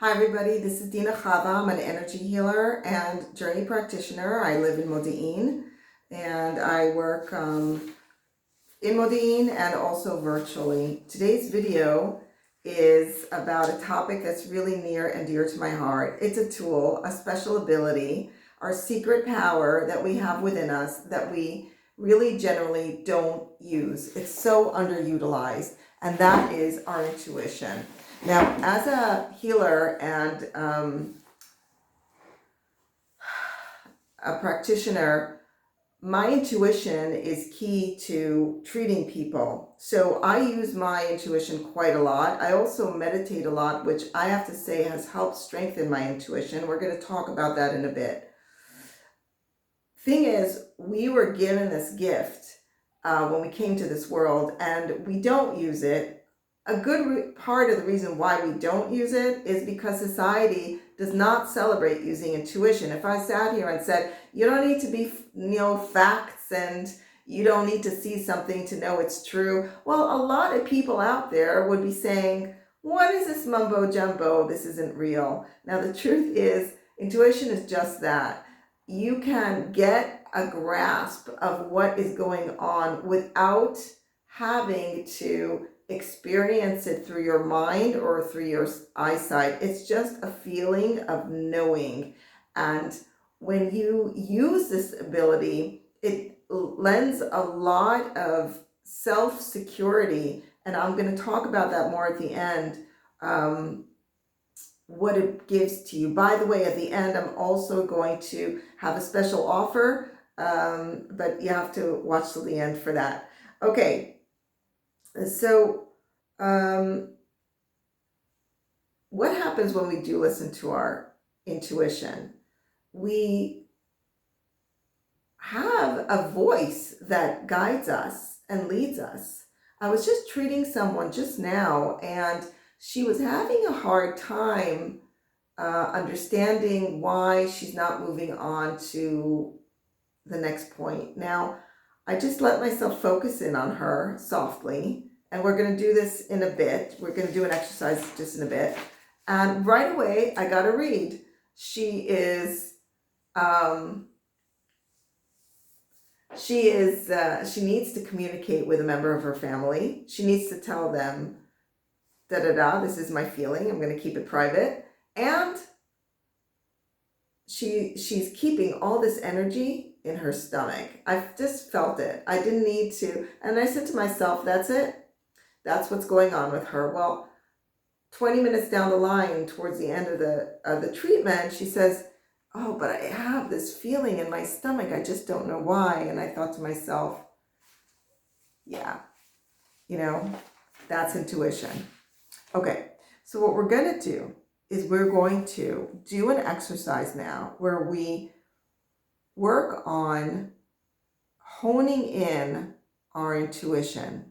Hi everybody, this is Dina Chava. I'm an energy healer and journey practitioner. I live in Modi'in and I work in Modi'in and also virtually. Today's video is about a topic that's really near and dear to my heart. It's a tool, a special ability, our secret power that we have within us that we really generally don't use. It's so underutilized, and that is our intuition. Now, as a healer and a practitioner, my intuition is key to treating people. So I use my intuition quite a lot. I also meditate a lot, which I have to say has helped strengthen my intuition. We're going to talk about that in a bit. Thing is, we were given this gift when we came to this world, and we don't use it. A good part of the reason why we don't use it is because society does not celebrate using intuition. If I sat here and said, you don't need to be, facts, and you don't need to see something to know it's true, well, a lot of people out there would be saying, what is this mumbo jumbo? This isn't real. Now, the truth is, intuition is just that. You can get a grasp of what is going on without having to experience it through your mind or through your eyesight. It's just a feeling of knowing. And when you use this ability, it lends a lot of self-security. And I'm going to talk about that more at the end, what it gives to you. By the way, at the end, I'm also going to have a special offer, but you have to watch till the end for that. Okay. So, what happens when we do listen to our intuition? We have a voice that guides us and leads us. I was just treating someone just now, and she was having a hard time understanding why she's not moving on to the next point. Now, I just let myself focus in on her softly, and we're going to do this in a bit. We're going to do an exercise just in a bit. And right away, I got a read. She needs to communicate with a member of her family. She needs to tell them, this is my feeling. I'm going to keep it private. And she's keeping all this energy in her stomach. I just felt it. I didn't need to. And I said to myself, that's it. That's what's going on with her. Well, 20 minutes down the line, towards the end of the treatment, she says, oh, but I have this feeling in my stomach. I just don't know why. And I thought to myself, yeah, that's intuition. Okay, so what we're going to do is we're going to do an exercise now where we work on honing in our intuition.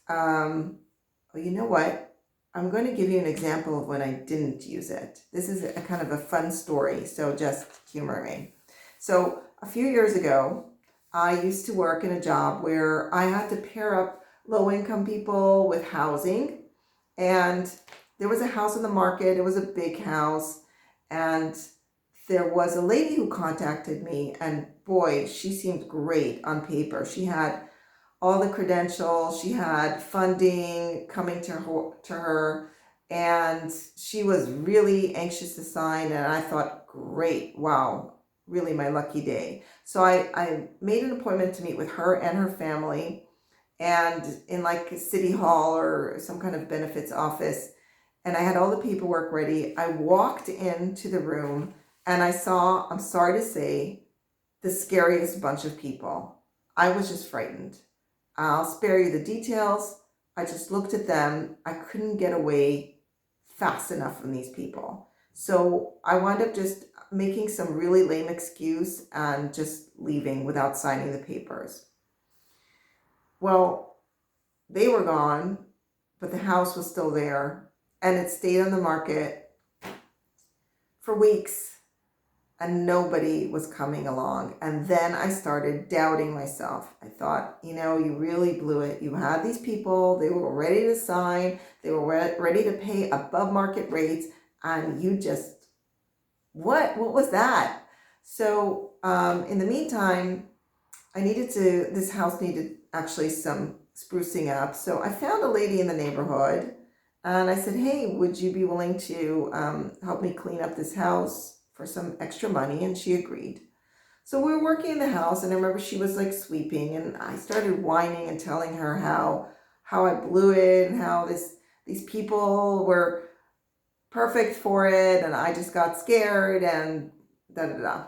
You know what? I'm going to give you an example of when I didn't use it. This is a kind of a fun story, so just humor me. So a few years ago, I used to work in a job where I had to pair up low-income people with housing, and there was a house on the market. It was a big house, and there was a lady who contacted me, and boy, she seemed great on paper. She had all the credentials, she had funding coming to her, and she was really anxious to sign, and I thought, great, wow, really my lucky day. So I made an appointment to meet with her and her family, and in like a city hall or some kind of benefits office, and I had all the paperwork ready. I walked into the room, and I saw, I'm sorry to say, the scariest bunch of people. I was just frightened. I'll spare you the details. I just looked at them. I couldn't get away fast enough from these people. So I wound up just making some really lame excuse and just leaving without signing the papers. Well, they were gone, but the house was still there, and it stayed on the market for weeks. And nobody was coming along. And then I started doubting myself. I thought, you really blew it. You had these people, they were ready to sign, they were ready to pay above market rates, and you just, what was that? So in the meantime, this house needed actually some sprucing up. So I found a lady in the neighborhood and I said, hey, would you be willing to help me clean up this house for some extra money? And she agreed. So we were working in the house, and I remember she was like sweeping, and I started whining and telling her how I blew it and how these people were perfect for it, and I just got scared and da da da.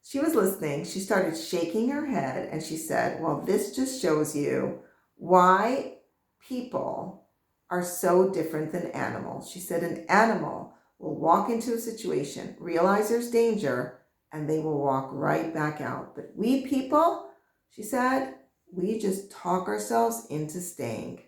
She was listening. She started shaking her head and she said, well, this just shows you why people are so different than animals. She said an animal will walk into a situation, realize there's danger, and they will walk right back out. But we people, she said, we just talk ourselves into staying.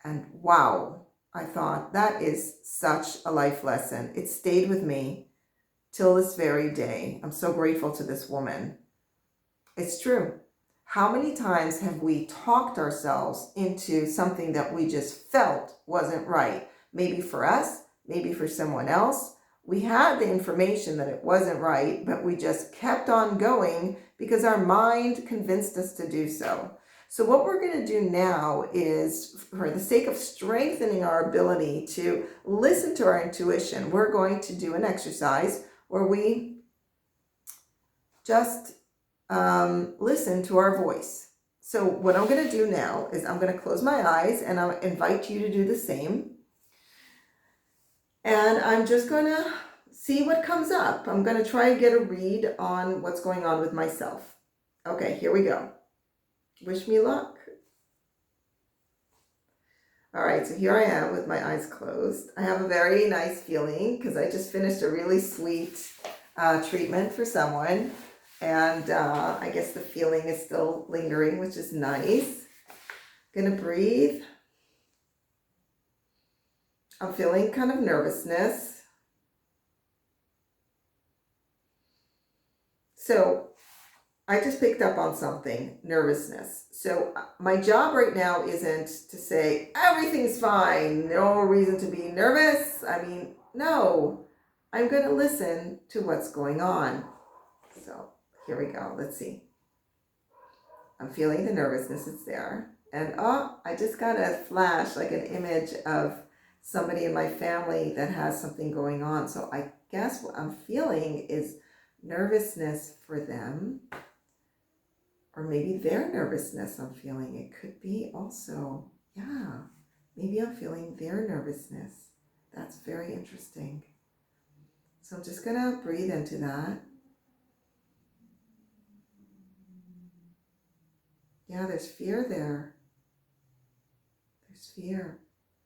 And wow, I thought that is such a life lesson. It stayed with me till this very day. I'm so grateful to this woman. It's true. How many times have we talked ourselves into something that we just felt wasn't right? Maybe for us, maybe for someone else. We had the information that it wasn't right, but we just kept on going because our mind convinced us to do so. So what we're going to do now is, for the sake of strengthening our ability to listen to our intuition, we're going to do an exercise where we just listen to our voice. So what I'm going to do now is I'm going to close my eyes and I'll invite you to do the same. And I'm just going to see what comes up. I'm going to try and get a read on what's going on with myself. Okay, here we go. Wish me luck. All right, so here I am with my eyes closed. I have a very nice feeling because I just finished a really sweet treatment for someone. And I guess the feeling is still lingering, which is nice. Gonna breathe. I'm feeling kind of nervousness. So I just picked up on something, nervousness. So my job right now isn't to say everything's fine, no reason to be nervous. I mean, no, I'm going to listen to what's going on. So here we go. Let's see. I'm feeling the nervousness. It's there. And I just got a flash, like an image of somebody in my family that has something going on. So I guess what I'm feeling is nervousness for them. Or maybe their nervousness I'm feeling. It could be also, yeah, maybe I'm feeling their nervousness. That's very interesting. So I'm just going to breathe into that. Yeah, there's fear there. There's fear.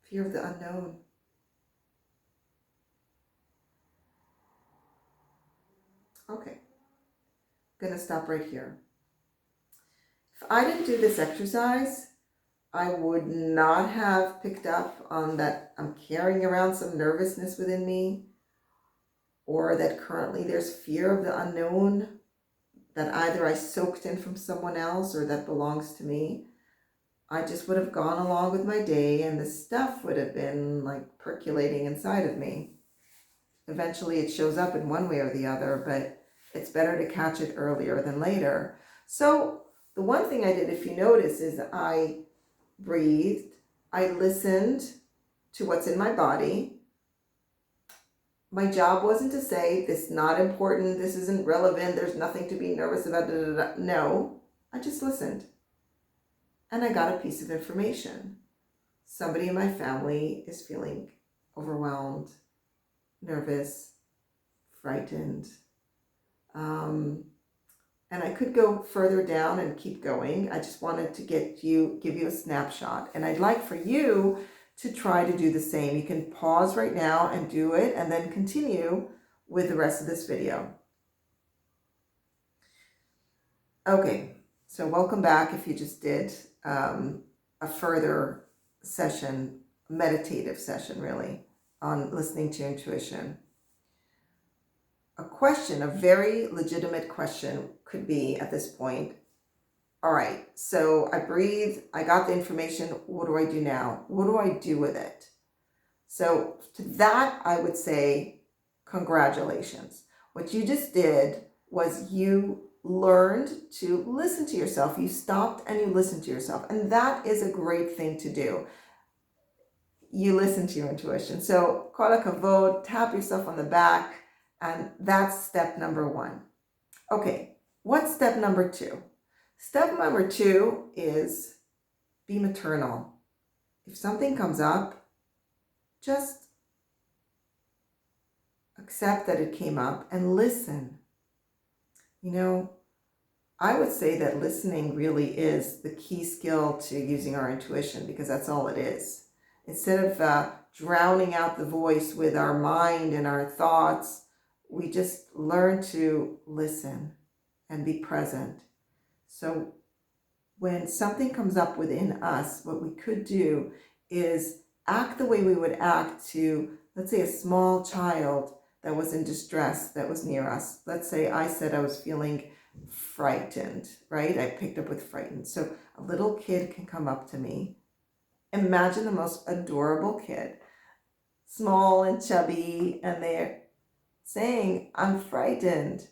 Fear of the unknown. Okay. I'm going to stop right here. If I didn't do this exercise, I would not have picked up on that I'm carrying around some nervousness within me, or that currently there's fear of the unknown that either I soaked in from someone else or that belongs to me. I just would have gone along with my day and the stuff would have been like percolating inside of me. Eventually it shows up in one way or the other, but it's better to catch it earlier than later. So the one thing I did, if you notice, is I breathed, I listened to what's in my body. My job wasn't to say, this is not important, this isn't relevant, there's nothing to be nervous about, da, da, da. No, I just listened. And I got a piece of information. Somebody in my family is feeling overwhelmed, nervous, frightened. And I could go further down and keep going. I just wanted to give you a snapshot. And I'd like for you to try to do the same. You can pause right now and do it and then continue with the rest of this video. Okay, so welcome back if you just did a further session, meditative session really, on listening to intuition. A question, a very legitimate question could be at this point, all right, so I breathe, I got the information, what do I do now? What do I do with it? So to that, I would say, congratulations. What you just did was you learned to listen to yourself. You stopped and you listened to yourself. And that is a great thing to do. You listen to your intuition. So, kol hakavod, tap yourself on the back. And that's step number one. Okay, what's step number two? Step number two is be maternal. If something comes up, just accept that it came up and listen. You know, I would say that listening really is the key skill to using our intuition, because that's all it is. Instead of drowning out the voice with our mind and our thoughts, we just learn to listen and be present. So when something comes up within us, what we could do is act the way we would act to, let's say, a small child that was in distress that was near us. Let's say I said I was feeling frightened, right? I picked up with frightened. So a little kid can come up to me. Imagine the most adorable kid, small and chubby, and they're saying, I'm frightened.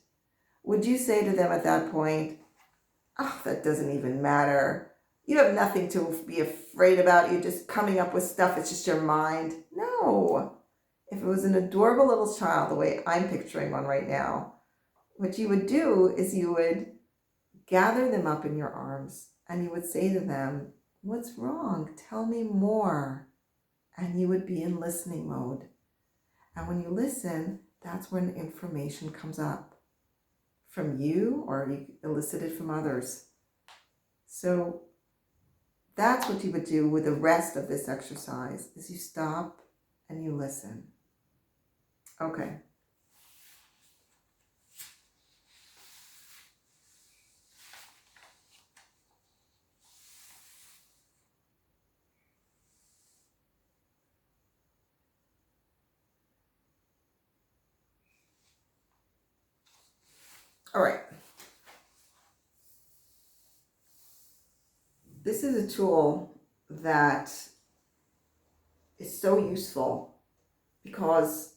Would you say to them at that point, oh, that doesn't even matter. You have nothing to be afraid about. You're just coming up with stuff. It's just your mind. No. If it was an adorable little child, the way I'm picturing one right now, what you would do is you would gather them up in your arms and you would say to them, what's wrong? Tell me more. And you would be in listening mode. And when you listen, that's when information comes up from you or you elicit it from others. So that's what you would do with the rest of this exercise, is you stop and you listen. Okay. All right. This is a tool that is so useful because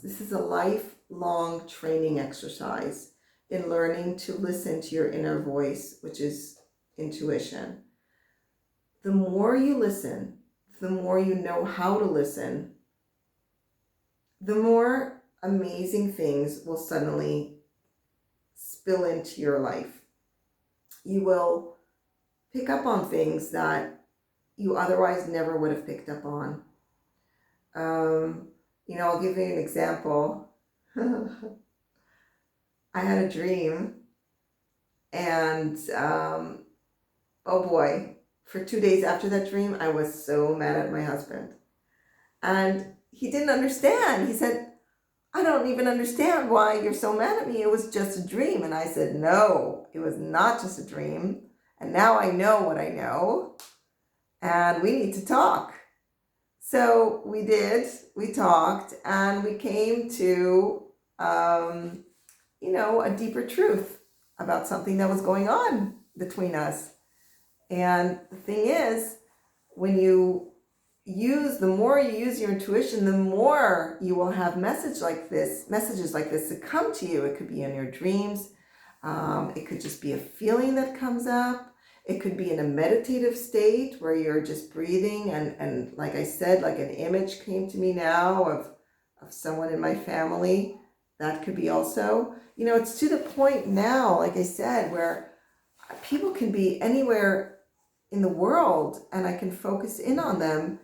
this is a lifelong training exercise in learning to listen to your inner voice, which is intuition. The more you listen, the more you know how to listen, the more amazing things will suddenly spill into your life. You will pick up on things that you otherwise never would have picked up on. I'll give you an example. I had a dream, and oh boy, for 2 days after that dream, I was so mad at my husband. And he didn't understand. He said, I don't even understand why you're so mad at me. It was just a dream. And I said, no, it was not just a dream. And now I know what I know. And we need to talk. So we did. We talked. And we came to, a deeper truth about something that was going on between us. And the thing is, the more you use your intuition, the more you will have messages like this that come to you. It could be in your dreams. It could just be a feeling that comes up. It could be in a meditative state where you're just breathing. And like I said, like an image came to me now of someone in my family. That could be also, it's to the point now, like I said, where people can be anywhere in the world and I can focus in on them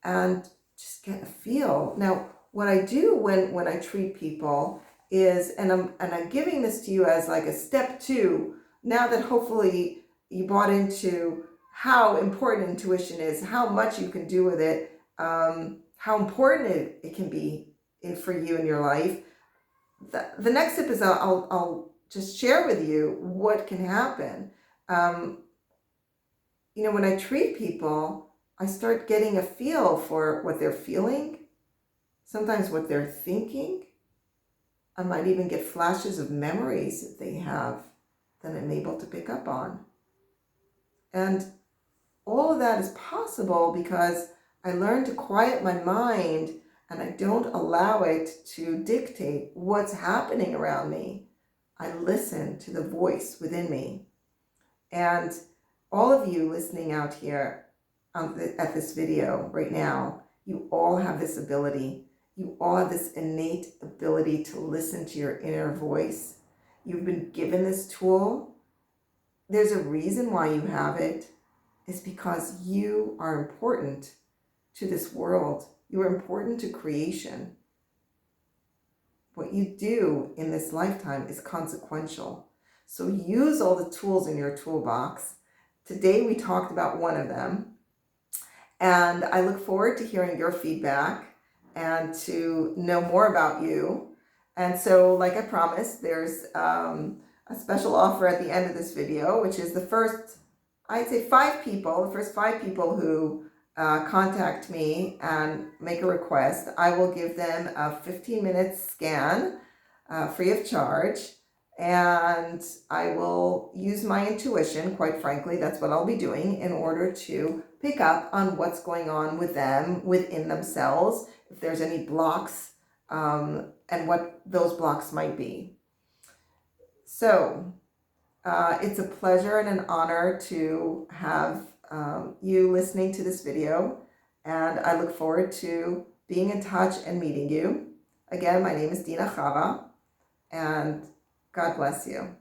and just get a feel. Now, what I do when I treat people is, and I'm giving this to you as like a step two, now that hopefully you bought into how important intuition is, how much you can do with it, how important it can be for you in your life. The next step is I'll just share with you what can happen. When I treat people, I start getting a feel for what they're feeling, sometimes what they're thinking. I might even get flashes of memories that they have that I'm able to pick up on. And all of that is possible because I learned to quiet my mind and I don't allow it to dictate what's happening around me. I listen to the voice within me. And all of you listening out here at this video right now, you all have this ability. You all have this innate ability to listen to your inner voice. You've been given this tool. There's a reason why you have it. It's because you are important to this world. You are important to creation. What you do in this lifetime is consequential. So use all the tools in your toolbox. Today we talked about one of them. And I look forward to hearing your feedback and to know more about you. And so, like I promised, there's a special offer at the end of this video, which is the first, I'd say the first five people who contact me and make a request, I will give them a 15-minute scan free of charge. And I will use my intuition, quite frankly, that's what I'll be doing in order to pick up on what's going on with them within themselves, if there's any blocks, and what those blocks might be. So it's a pleasure and an honor to have you listening to this video, and I look forward to being in touch and meeting you. Again, my name is Dina Chava, and God bless you.